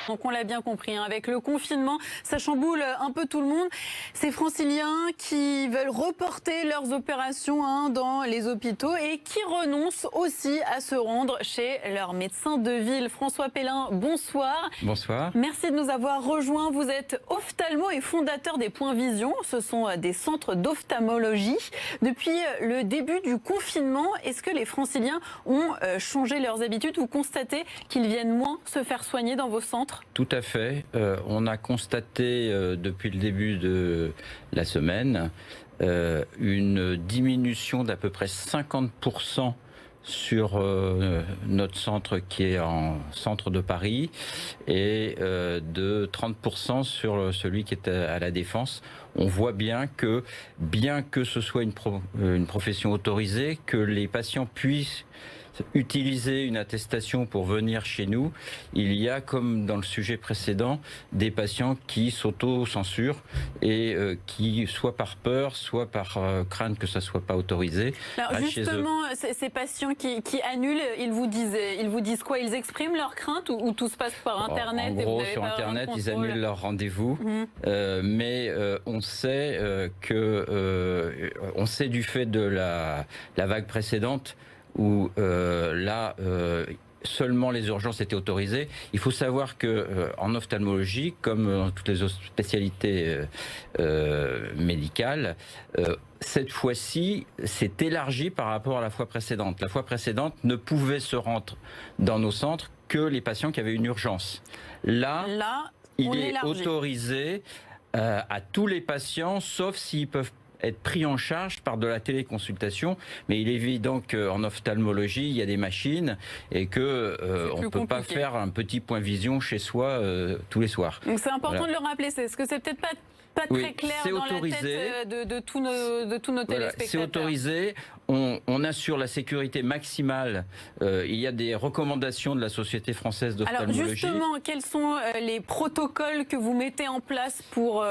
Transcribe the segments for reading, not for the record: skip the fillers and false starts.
Donc on l'a bien compris, hein, avec le confinement, ça chamboule un peu tout le monde. Ces franciliens qui veulent reporter leurs opérations dans les hôpitaux et qui renoncent aussi à se rendre chez leur médecin de ville. François Pellin, bonsoir. Bonsoir. Merci de nous avoir rejoints. Vous êtes ophtalmo et fondateur des Points Vision. Ce sont des centres d'ophtalmologie. Depuis le début du confinement, est-ce que les franciliens ont changé leurs habitudes? Vous constatez qu'ils viennent moins se faire soigner dans vos centres? Tout à fait. On a constaté depuis le début de la semaine une diminution d'à peu près 50% sur notre centre qui est en centre de Paris et de 30% sur celui qui est à la Défense. On voit bien que ce soit une profession autorisée, que les patients puissent utiliser une attestation pour venir chez nous, il y a, comme dans le sujet précédent, des patients qui s'auto-censurent et qui, soit par peur, soit par crainte que ça ne soit pas autorisé, alors justement, ces patients qui annulent, ils vous disent quoi? Ils expriment leur crainte ou tout se passe par Internet? En gros, sur Internet, ils annulent leur rendez-vous, mais on sait on sait du fait de la vague précédente où seulement les urgences étaient autorisées. Il faut savoir que en ophtalmologie, comme dans toutes les autres spécialités médicales, cette fois-ci, c'est élargi par rapport à la fois précédente. La fois précédente ne pouvait se rendre dans nos centres que les patients qui avaient une urgence. Là il est autorisé à tous les patients, sauf s'ils peuvent être pris en charge par de la téléconsultation, mais il est évident qu'en ophtalmologie, il y a des machines et qu'on ne peut pas faire un petit point vision chez soi tous les soirs. Donc c'est important de le rappeler, parce que c'est peut-être pas très clair dans la tête de tous nos téléspectateurs. C'est autorisé, on assure la sécurité maximale. Il y a des recommandations de la Société française d'ophtalmologie. Alors justement, quels sont les protocoles que vous mettez en place pour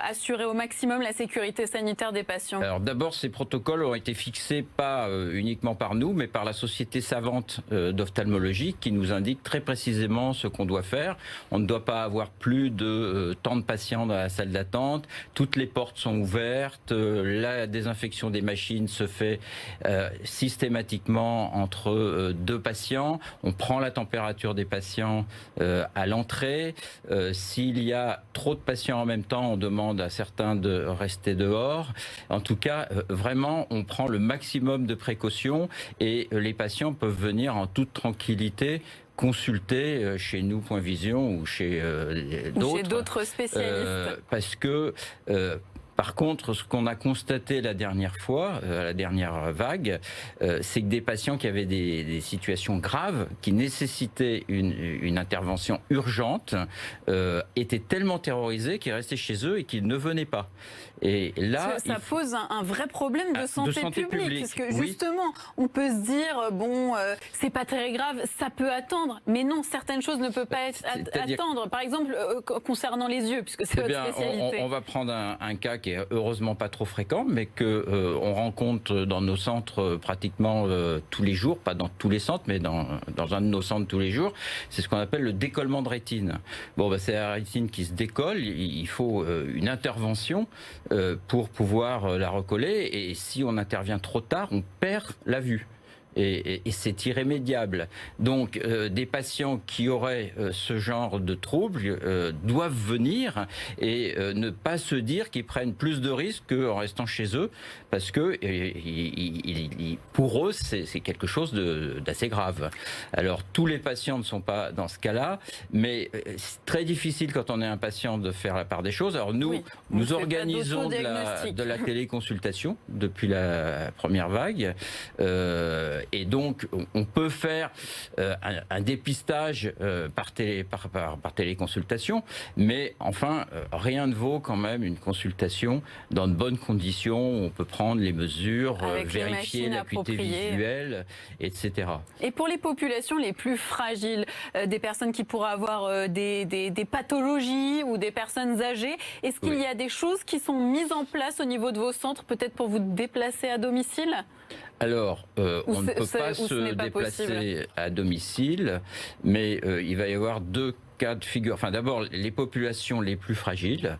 assurer au maximum la sécurité sanitaire des patients? Alors d'abord, ces protocoles ont été fixés pas uniquement par nous, mais par la Société savante d'ophtalmologie qui nous indique très précisément ce qu'on doit faire. On ne doit pas avoir plus de tant de patients dans la salle d'attente. Toutes les portes sont ouvertes. La désinfection des machines se fait systématiquement entre deux patients. On prend la température des patients à l'entrée. S'il y a trop de patients en même temps, on demande à certains de rester dehors. En tout cas, vraiment, on prend le maximum de précautions et les patients peuvent venir en toute tranquillité consulter chez nous, Point Vision, ou chez d'autres spécialistes. Parce que par contre, ce qu'on a constaté la dernière fois, la dernière vague, c'est que des patients qui avaient des situations graves, qui nécessitaient une intervention urgente, étaient tellement terrorisés qu'ils restaient chez eux et qu'ils ne venaient pas. Et là, ça pose un vrai problème de santé publique, parce que justement, on peut se dire bon, c'est pas très grave, ça peut attendre, mais non, certaines choses ne peuvent pas attendre. Par exemple, concernant les yeux, puisque c'est votre spécialité. On va prendre un cas qui est heureusement pas trop fréquent, mais que on rencontre dans nos centres pratiquement tous les jours, pas dans tous les centres, mais dans un de nos centres tous les jours. C'est ce qu'on appelle le décollement de rétine. Bon, c'est la rétine qui se décolle. Il faut une intervention pour pouvoir la recoller, et si on intervient trop tard, on perd la vue. Et c'est irrémédiable. Donc, des patients qui auraient ce genre de troubles doivent venir et ne pas se dire qu'ils prennent plus de risques qu'en restant chez eux, parce que pour eux, c'est quelque chose d'assez grave. Alors, tous les patients ne sont pas dans ce cas-là, mais c'est très difficile quand on est un patient de faire la part des choses. Alors, nous organisons de la téléconsultation depuis la première vague. Et donc, on peut faire un dépistage par téléconsultation, mais enfin, rien ne vaut quand même une consultation dans de bonnes conditions, où on peut prendre les mesures, vérifier l'acuité visuelle, etc. Et pour les populations les plus fragiles, des personnes qui pourraient avoir des pathologies ou des personnes âgées, est-ce qu'il y a des choses qui sont mises en place au niveau de vos centres, peut-être pour vous déplacer à domicile ? Alors, on ne peut pas se déplacer à domicile, mais il va y avoir deux cas de figure. Enfin, d'abord, les populations les plus fragiles,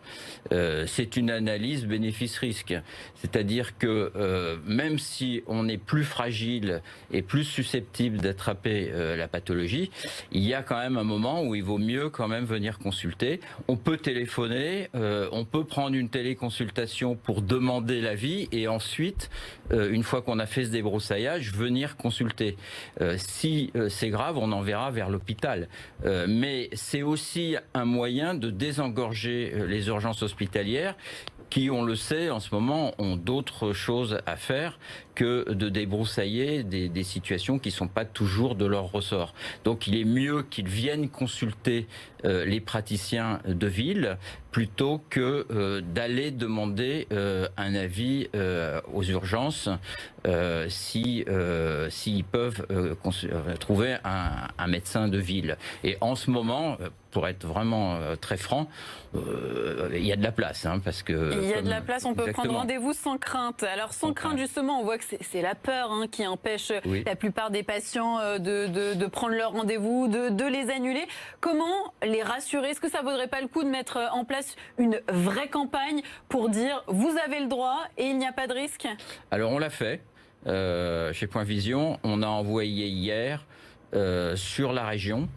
c'est une analyse bénéfice-risque. C'est-à-dire que même si on est plus fragile et plus susceptible d'attraper la pathologie, il y a quand même un moment où il vaut mieux quand même venir consulter. On peut téléphoner, on peut prendre une téléconsultation pour demander l'avis et ensuite, une fois qu'on a fait ce débroussaillage, venir consulter. Si c'est grave, on enverra vers l'hôpital. Mais c'est aussi un moyen de désengorger les urgences hospitalières qui, on le sait, en ce moment, ont d'autres choses à faire que de débroussailler des situations qui ne sont pas toujours de leur ressort. Donc il est mieux qu'ils viennent consulter les praticiens de ville plutôt que d'aller demander un avis aux urgences s'ils peuvent trouver un médecin de ville. Et en ce moment, pour être vraiment très franc, il y a de la place. Parce que, il y a de la place, on peut exactement. prendre rendez-vous sans crainte. Alors sans crainte, justement, on voit que c'est la peur qui empêche la plupart des patients de prendre leur rendez-vous, de les annuler. Comment les rassurer? Est-ce que ça ne vaudrait pas le coup de mettre en place une vraie campagne pour dire vous avez le droit et il n'y a pas de risque? Alors on l'a fait. Chez Point Vision, on a envoyé hier sur la région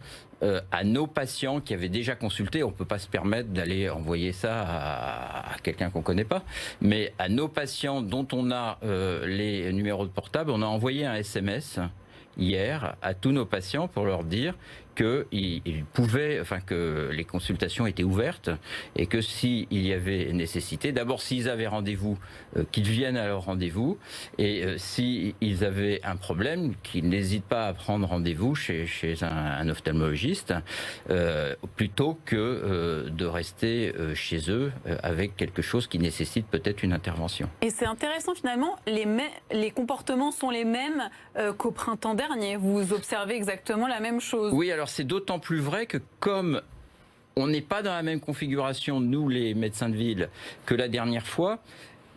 à nos patients qui avaient déjà consulté. On ne peut pas se permettre d'aller envoyer ça à quelqu'un qu'on ne connaît pas, mais à nos patients dont on a les numéros de portable, on a envoyé un SMS hier à tous nos patients pour leur dire qu'ils pouvaient, enfin que les consultations étaient ouvertes et que s'il y avait nécessité, d'abord s'ils avaient rendez-vous, qu'ils viennent à leur rendez-vous, et s'ils avaient un problème, qu'ils n'hésitent pas à prendre rendez-vous chez un ophtalmologiste, plutôt que de rester chez eux avec quelque chose qui nécessite peut-être une intervention. Et c'est intéressant finalement, les comportements sont les mêmes qu'au printemps dernier. Vous observez exactement la même chose. Oui, alors c'est d'autant plus vrai que comme on n'est pas dans la même configuration, nous les médecins de ville, que la dernière fois,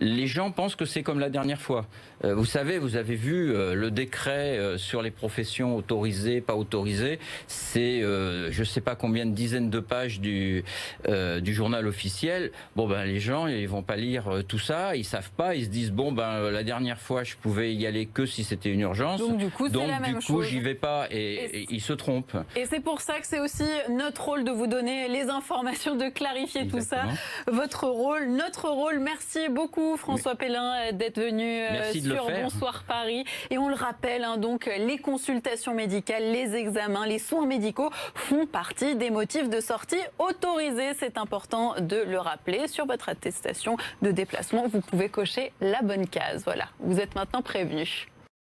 les gens pensent que c'est comme la dernière fois. Vous savez, vous avez vu le décret sur les professions autorisées, pas autorisées. C'est je ne sais pas combien de dizaines de pages du journal officiel. Bon, ben, les gens, ils vont pas lire tout ça. Ils savent pas. Ils se disent, bon, ben, la dernière fois, je pouvais y aller que si c'était une urgence. Donc, du coup, j'y vais pas. Et ils se trompent. Et c'est pour ça que c'est aussi notre rôle de vous donner les informations, de clarifier Exactement. tout ça. Votre rôle, notre rôle. Merci beaucoup, François Pellin, d'être venu sur Bonsoir Paris. Et on le rappelle, donc les consultations médicales, les examens, les soins médicaux font partie des motifs de sortie autorisés. C'est important de le rappeler. Sur votre attestation de déplacement, vous pouvez cocher la bonne case. Voilà, vous êtes maintenant prévenus.